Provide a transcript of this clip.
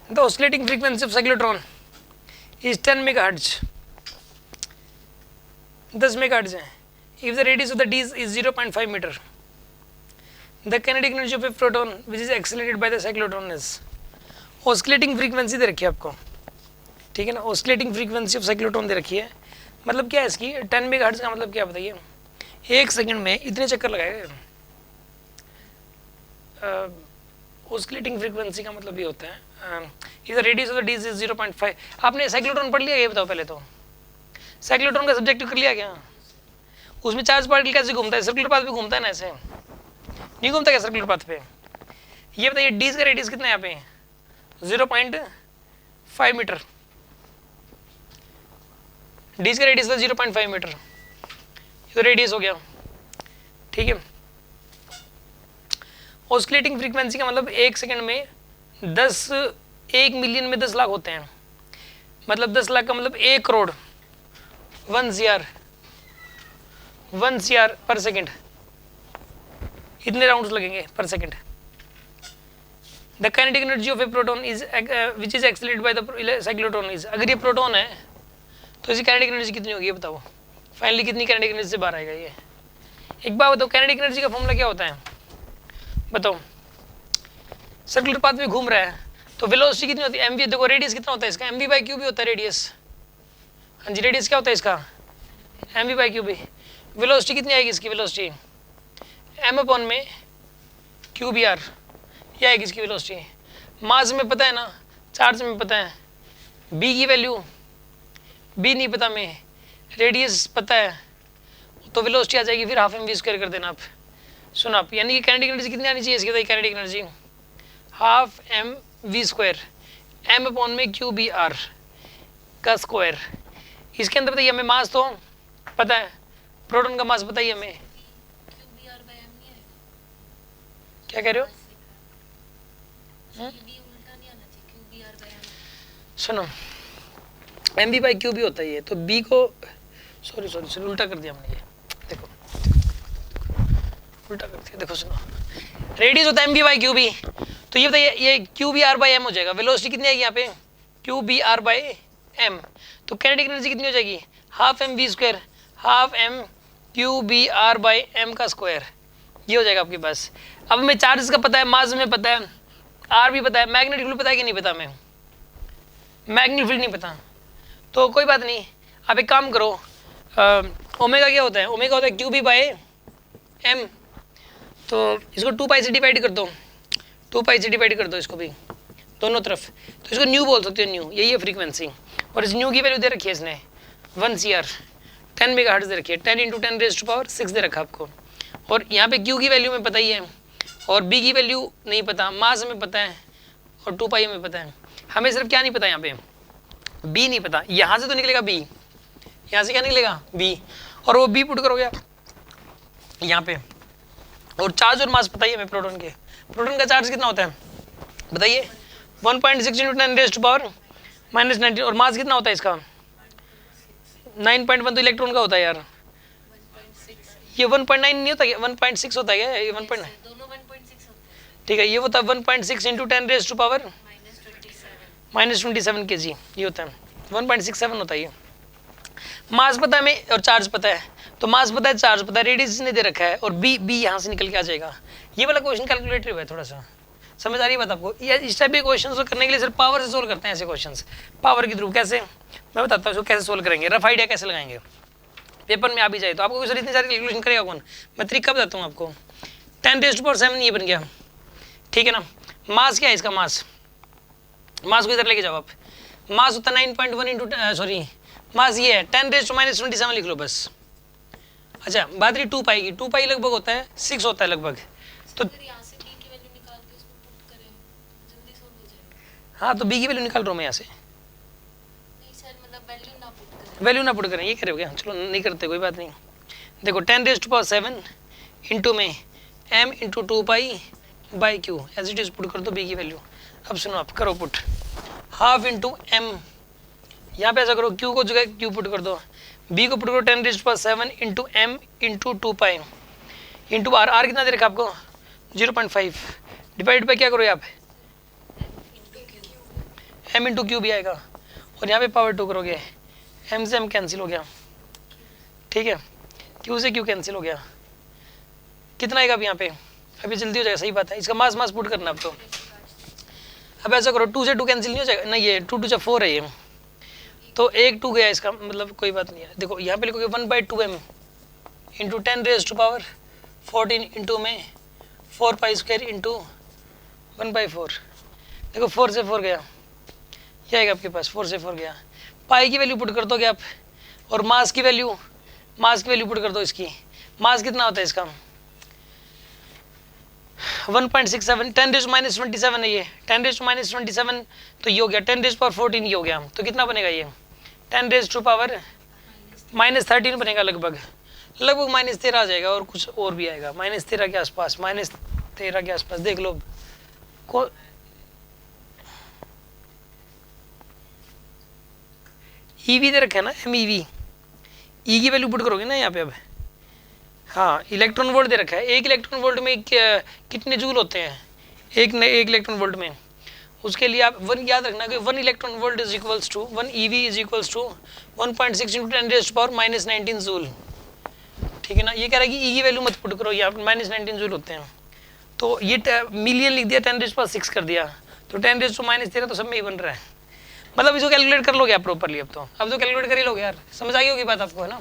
The oscillating frequency of cyclotron is 10 megahertz, 10 megahertz है। If the radius of the D is 0.5 metre, the kinetic energy of a proton which is accelerated by the cyclotron is. Oscillating frequency दे रखी है आपको, ठीक है ना, oscillating frequency of cyclotron दे रखी है। मतलब क्या है इसकी, 10 मेगाहर्ट्ज का मतलब क्या बताइए, 1 सेकंड में इतने चक्कर लगाएगा। ऑसिलेटिंग फ्रीक्वेंसी का मतलब ये होता है इधर radius of the D is 0.5। आपने साइक्लोट्रॉन पढ़ लिया, ये बताओ पहले तो, साइक्लोट्रॉन का सब्जेक्टिव कर लिया क्या? उसमें चार्ज पार्टिकल कैसे घूमता है, सर्कुलर पाथ पे घूमता है ना, ऐसे नहीं घूमता क्या सर्कुलर पाथ पे? ये बताइए डी का रेडियस कितना है यहाँ पे, 0.5 मीटर। डी का रेडियस था 0.5 मीटर, ये तो रेडियस हो गया, ठीक है। ऑसिलेटिंग फ्रीक्वेंसी का मतलब 1 सेकंड में 1 मिलियन में 10 लाख होते हैं, मतलब 10 लाख का मतलब 1 करोड़, 1 CR पर सेकंड, इतने राउंड्स लगेंगे पर second. The kinetic energy of a proton is which is accelerated by the cyclotron is. अगर ये प्रोटॉन है तो इसकी काइनेटिक एनर्जी कितनी होगी, ये बताओ फाइनली कितनी काइनेटिक एनर्जी से बाहर आएगा ये। एक बार बताओ काइनेटिक एनर्जी का फॉर्मूला क्या होता है, बताओ। सर्कुलर पाथ में घूम रहा है तो वेलोसिटी कितनी होती है, mv। देखो रेडियस कितना होता है इसका, mv/q भी होता है रेडियस। हाँ जी, रेडियस क्या होता है इसका, mv/q। वेलोसिटी कितनी आएगी इसकी, वेलोसिटी m/में qbr, ये आएगी इसकी वेलोसिटी। मास में पता है ना, चार्ज में पता है, b की वैल्यू b नहीं पता में, रेडियस पता है, तो वेलोसिटी आ जाएगी फिर ½ mv² कर देना आप। सुनो आप, यानी कि काइनेटिक एनर्जी कितनी आनी चाहिए इसकी, बताइए काइनेटिक एनर्जी ½ mv² m/में qbr का स्क्वायर। इसके अंदर बताइए हमें मास तो पता है, प्रोटॉन का मास बताइए हमें, क्या कह रहे हो? सुनो mv/q भी होता है ये, तो b को सॉरी उल्टा कर दिया हमने, ये देखो उल्टा कर दिया, देखो सुनो, रेडियस होता है mv/q भी, तो ये बताइए ये qbr/m हो जाएगा। वेलोसिटी कितनी आएगी यहाँ पे, qbr/m, तो काइनेटिक एनर्जी कितनी हो जाएगी, ½ mv², ½ m qbr/m का स्क्वायर, ये हो जाएगा आपके पास। अब हमें चार्ज का पता है, मास में पता है, आर भी पता है, मैग्नेटिक फील्ड पता है कि नहीं पता, हमें मैग्नेटिक फील्ड नहीं पता, तो कोई बात नहीं। आप एक काम करो, ओमेगा क्या होता है, ओमेगा होता है qb/m, तो इसको 2π से डिवाइड कर दो, 2π से डिवाइड कर दो इसको भी दोनों तरफ, तो इसको न्यू बोल सकते हो, न्यू यही है फ्रीक्वेंसी। और इस न्यू की वैल्यू दे रखी है इसने 1 CR, 10 मेगाहर्ट्ज दे रखी है, 10 × 10⁻⁶ दे रखा आपको। और यहाँ पे Q की वैल्यू में पता ही है, और B की वैल्यू नहीं पता, मास में पता है, और 2π में पता है। हमें सिर्फ क्या नहीं पता, यहाँ पे B नहीं पता। यहाँ से तो निकलेगा B, यहाँ से क्या निकलेगा B, और वो B पुट करोगे यहाँ पे। और चार्ज और मास बताइए हमें प्रोटॉन के, प्रोटॉन का चार्ज कितना होता है बताइए, 1.6 × 10⁻⁻⁹, और मास कितना होता है इसका 9.1, तो इलेक्ट्रॉन का होता है यार, ये 1.9 नहीं होता क्या, 1.6 होता है क्या, ये 1.9 ठीक है, ये होता है 1.6 × 10⁻⁻27 kg, ये होता है 1.67 होता है ये। मास पता है हमें और चार्ज पता है, तो मास पता है, चार्ज पता है, रेडियस ने दे रखा है, और बी यहाँ से निकल के आ जाएगा। ये वाला क्वेश्चन कैलकुलेटिव है, थोड़ा सा समझ आ रही है बात आपको। ये इस टाइप के क्वेश्चन करने के लिए सिर्फ पावर से सोल्व करते हैं ऐसे क्वेश्चन, पावर के थ्रू। कैसे, मैं बताता हूँ इसको कैसे सोल्व करेंगे, रफ आइडिया कैसे लगाएंगे, पेपर में आ भी जाए तो आपको सर इतनी सारी कैलकुलेशन करेगा कौन, मैं तरीका बताता हूँ आपको। 10⁻7 ये बन गया, ठीक है ना। मास क्या है इसका, मास को इधर लेके जाओ आप, मास होता है 9.1 × सॉरी मास ये है 10⁻⁻27 लिख लो बस। अच्छा बात रही 2π की, 2π लगभग होता है 6 होता है लगभग, तो हाँ तो b की वैल्यू निकाल रहा हूँ मैं यहाँ से, वैल्यू ना पुट करें, ये करें क्या, चलो नहीं करते कोई बात नहीं। देखो 10⁻7 इंटू में m × 2π/q as it is put कर दो b की वैल्यू। अब सुनो आप करो पुट, ½ × m, यहाँ पे ऐसा करो q को जगह q पुट कर दो, b को पुट करो 10⁻7 into m into 2π into r, r कितना दे रखा आपको 0.5, डिवाइड बाई क्या करो यहाँ पे m इंटू क्यू भी आएगा, और यहाँ पे पावर 2 करोगे, m से m कैंसिल हो गया, ठीक है, q से q कैंसिल हो गया, कितना आएगा अब यहाँ पे, अभी जल्दी हो जाएगा, सही बात है, इसका मास मास पुट करना अब तो। अब ऐसा करो 2 से 2 कैंसिल नहीं हो जाएगा, नहीं ये 2 2 4 है ये, तो एक 2 गया, इसका मतलब कोई बात नहीं है। देखो यहाँ पे लिखोगे 1/2m इंटू 10⁻14 इंटू में 4 पाई स्क्वायर इंटू 1/4। देखो 4 से 4 गया, ये आएगा आपके पास, 4 से 4 गया, पाई की वैल्यू पुट कर दोगे आप, और मास की वैल्यू पुट कर दो इसकी, मास कितना होता है इसका 1.67, 10⁻27 है ये, 10⁻27, तो ये हो गया 10⁻14 ये हो गया, तो कितना बनेगा ये 10⁻−13 बनेगा, लगभग -13 आ जाएगा, और कुछ और भी आएगा -13 के आसपास, -13 के आसपास देख लो को। ईवी दे रखा है ना, MEV, ई की वैल्यू पुट करोगे ना यहाँ पे अब, हाँ इलेक्ट्रॉन वोल्ट दे रखा है, एक इलेक्ट्रॉन वोल्ट में कितने जूल होते हैं, एक इलेक्ट्रॉन वोल्ट में, उसके लिए आप 1 याद रखना कि 1 electron volt is equals to 1 EV is equals to 1.6 into 10⁻−19 joule, ठीक है ना। ये कह रहा है कि ई की वैल्यू मत पुट करो, यहाँ -19 जूल होते हैं, तो ये मिलियन लिख दिया, 10⁻6 कर दिया, तो 10⁻−13 तो सब में ही बन रहा है, मतलब इसको कैलकुलेट कर लोगे आप प्रॉपरली, अब तो कैलकुलेट कर ही लोगे यार, समझ आ गई होगी बात आपको, है ना।